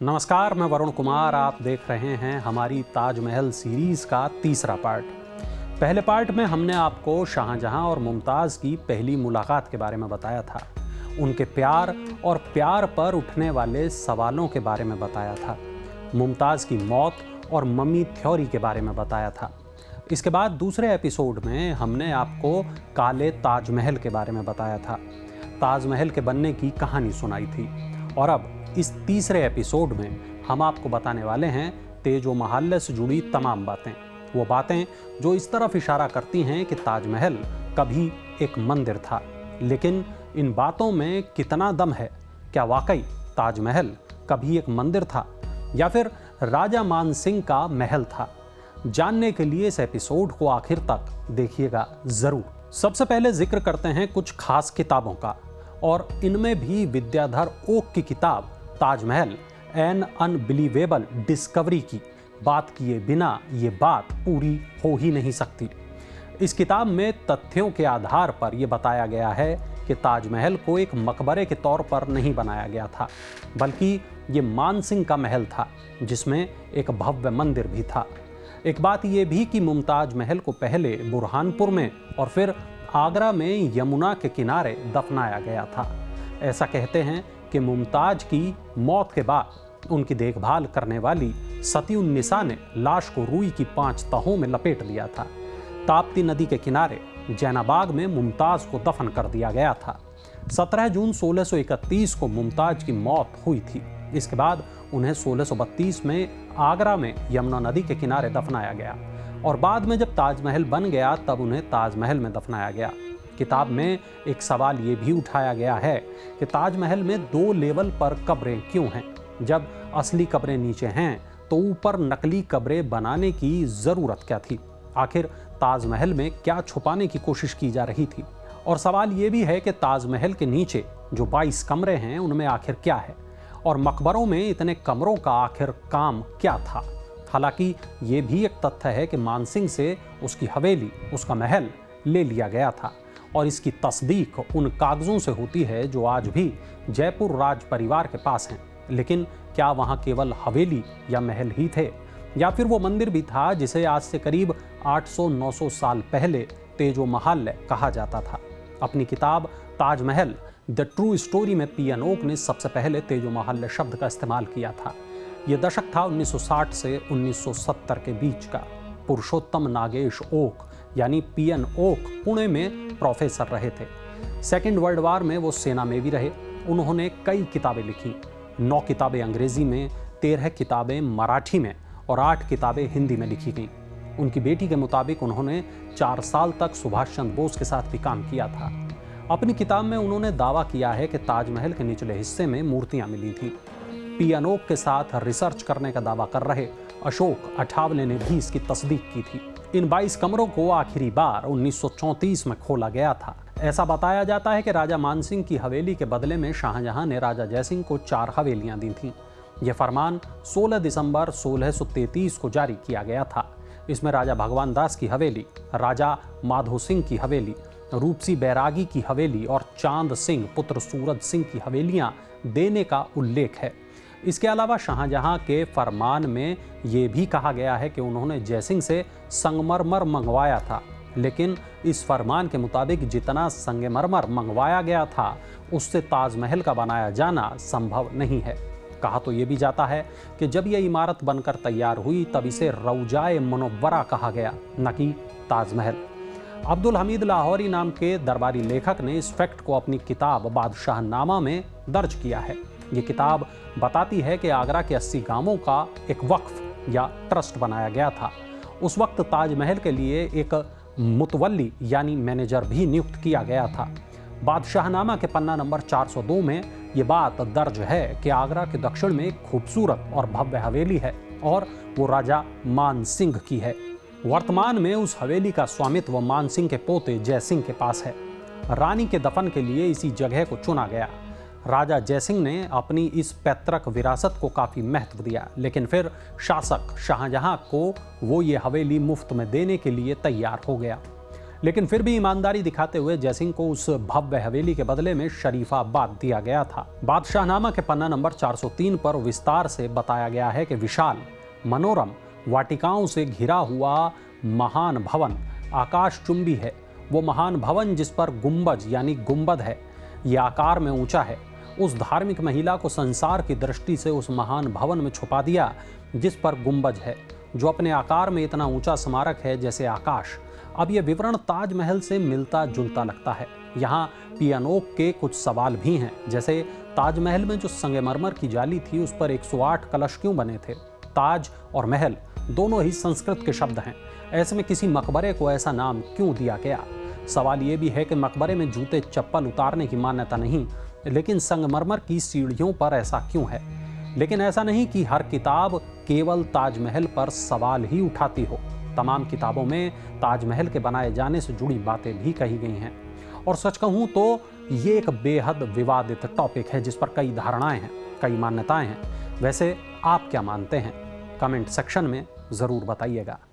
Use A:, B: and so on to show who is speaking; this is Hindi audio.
A: नमस्कार, मैं वरुण कुमार। आप देख रहे हैं हमारी ताजमहल सीरीज का तीसरा पार्ट। पहले पार्ट में हमने आपको शाहजहां और मुमताज़ की पहली मुलाकात के बारे में बताया था, उनके प्यार और प्यार पर उठने वाले सवालों के बारे में बताया था, मुमताज़ की मौत और मम्मी थ्योरी के बारे में बताया था। इसके बाद दूसरे एपिसोड में हमने आपको काले ताजमहल के बारे में बताया था, ताजमहल के बनने की कहानी सुनाई थी। और अब इस तीसरे एपिसोड में हम आपको बताने वाले हैं तेजो महल से जुड़ी तमाम बातें, वो बातें जो इस तरफ इशारा करती हैं कि ताजमहल कभी एक मंदिर था। लेकिन इन बातों में कितना दम है? क्या वाकई ताजमहल कभी एक मंदिर था या फिर राजा मान सिंह का महल था? जानने के लिए इस एपिसोड को आखिर तक देखिएगा जरूर। सबसे पहले जिक्र करते हैं कुछ खास किताबों का, और इनमें भी विद्याधर ओक की किताब ताजमहल एन अनबिलीवेबल डिस्कवरी की बात किए बिना ये बात पूरी हो ही नहीं सकती। इस किताब में तथ्यों के आधार पर यह बताया गया है कि ताजमहल को एक मकबरे के तौर पर नहीं बनाया गया था, बल्कि ये मान सिंह का महल था जिसमें एक भव्य मंदिर भी था। एक बात यह भी कि मुमताज महल को पहले बुरहानपुर में और फिर आगरा में यमुना के किनारे दफनाया गया था। ऐसा कहते हैं कि मुमताज की मौत के बाद उनकी देखभाल करने वाली सती-उन-निसा ने लाश को रुई की 5 तहों में लपेट दिया था। ताप्ती नदी के किनारे जैनाबाग में मुमताज को दफन कर दिया गया था। 17 जून 1631 को मुमताज की मौत हुई थी। इसके बाद उन्हें 1632 में आगरा में यमुना नदी के किनारे दफनाया गया और बाद में जब ताजमहल बन गया तब उन्हें ताजमहल में दफनाया गया। किताब में एक सवाल ये भी उठाया गया है कि ताजमहल में 2 लेवल पर कब्रें क्यों हैं? जब असली कब्रें नीचे हैं तो ऊपर नकली कब्रें बनाने की ज़रूरत क्या थी? आखिर ताजमहल में क्या छुपाने की कोशिश की जा रही थी? और सवाल ये भी है कि ताजमहल के नीचे जो 22 कमरे हैं उनमें आखिर क्या है, और मकबरों में इतने कमरों का आखिर काम क्या था? हालांकि ये भी एक तथ्य है कि मानसिंह से उसकी हवेली, उसका महल ले लिया गया था, और इसकी तस्दीक उन कागजों से होती है जो आज भी जयपुर राज परिवार के पास हैं। लेकिन क्या वहाँ केवल हवेली या महल ही थे, या फिर वो मंदिर भी था जिसे आज से करीब 800-900 साल पहले तेजो महल कहा जाता था? अपनी किताब ताजमहल द ट्रू स्टोरी में पी.एन. ओक ने सबसे पहले तेजो महल शब्द का इस्तेमाल किया था। यह दशक था 1960 से 1970 के बीच का। पुरुषोत्तम नागेश ओक यानी पी.एन. ओक पुणे में प्रोफेसर रहे थे। सेकेंड वर्ल्ड वार में वो सेना में भी रहे। उन्होंने कई किताबें लिखी, 9 किताबें अंग्रेजी में, 13 किताबें मराठी में और 8 किताबें हिंदी में लिखी गईं। उनकी बेटी के मुताबिक उन्होंने 4 साल तक सुभाष चंद्र बोस के साथ भी काम किया था। अपनी किताब में उन्होंने दावा किया है कि ताजमहल के निचले हिस्से में मूर्तियां मिली थी। पी.एन. ओक के साथ रिसर्च करने का दावा कर रहे अशोक अठावले ने भी इसकी तस्दीक की थी। इन 22 कमरों को आखिरी बार 1934 में खोला गया था। ऐसा बताया जाता है कि राजा मानसिंह की हवेली के बदले में शाहजहां ने राजा जयसिंह को 4 हवेलियां दी थीं। यह फरमान 16 दिसंबर 1633 को जारी किया गया था। इसमें राजा भगवान दास की हवेली, राजा माधो सिंह की हवेली, रूपसी बैरागी की हवेली और चांद सिंह पुत्र सूरज सिंह की हवेलियां देने का उल्लेख है। इसके अलावा शाहजहां के फरमान में ये भी कहा गया है कि उन्होंने जयसिंह से संगमरमर मंगवाया था, लेकिन इस फरमान के मुताबिक जितना संगमरमर मंगवाया गया था उससे ताजमहल का बनाया जाना संभव नहीं है। कहा तो ये भी जाता है कि जब यह इमारत बनकर तैयार हुई तब इसे रौजाए मुनव्वरा कहा गया, न कि ताजमहल। अब्दुल हमीद लाहौरी नाम के दरबारी लेखक ने इस फैक्ट को अपनी किताब बादशाहनामा में दर्ज किया है। ये किताब बताती है कि आगरा के 80 गांवों का एक वक्फ या ट्रस्ट बनाया गया था। उस वक्त ताजमहल के लिए एक मुतवल्ली यानी मैनेजर भी नियुक्त किया गया था। बादशाहनामा के पन्ना नंबर 402 में ये बात दर्ज है कि आगरा के दक्षिण में एक खूबसूरत और भव्य हवेली है और वो राजा मान सिंह की है। वर्तमान में उस हवेली का स्वामित्व मान सिंह के पोते जयसिंह के पास है। रानी के दफन के लिए इसी जगह को चुना गया। राजा जयसिंह ने अपनी इस पैतृक विरासत को काफ़ी महत्व दिया, लेकिन फिर शासक शाहजहां को वो ये हवेली मुफ्त में देने के लिए तैयार हो गया। लेकिन फिर भी ईमानदारी दिखाते हुए जयसिंह को उस भव्य हवेली के बदले में शरीफाबाद दिया गया था। बादशाहनामा के पन्ना नंबर 403 पर विस्तार से बताया गया है कि विशाल, मनोरम वाटिकाओं से घिरा हुआ महान भवन आकाशचुंबी है। वो महान भवन जिस पर गुंबज यानी गुंबद है, ये आकार में ऊंचा है। उस धार्मिक महिला को संसार की दृष्टि से उस महान भवन में छुपा दिया जिस पर गुंबज है, जो अपने आकार में इतना ऊंचा स्मारक है जैसे आकाश। अब यह विवरण ताजमहल से मिलता जुलता लगता है। यहाँ पियानोक के कुछ सवाल भी हैं, जैसे ताजमहल में जो संगमरमर की जाली थी उस पर 108 कलश क्यों बने थे। ताज और महल दोनों ही संस्कृत के शब्द हैं, ऐसे में किसी मकबरे को ऐसा नाम क्यों दिया गया। सवाल ये भी है कि मकबरे में जूते चप्पल उतारने की मान्यता नहीं, लेकिन संगमरमर की सीढ़ियों पर ऐसा क्यों है। लेकिन ऐसा नहीं कि हर किताब केवल ताजमहल पर सवाल ही उठाती हो। तमाम किताबों में ताजमहल के बनाए जाने से जुड़ी बातें भी कही गई हैं। और सच कहूँ तो ये एक बेहद विवादित टॉपिक है जिस पर कई धारणाएं हैं, कई मान्यताएं हैं। वैसे आप क्या मानते हैं? कमेंट सेक्शन में ज़रूर बताइएगा।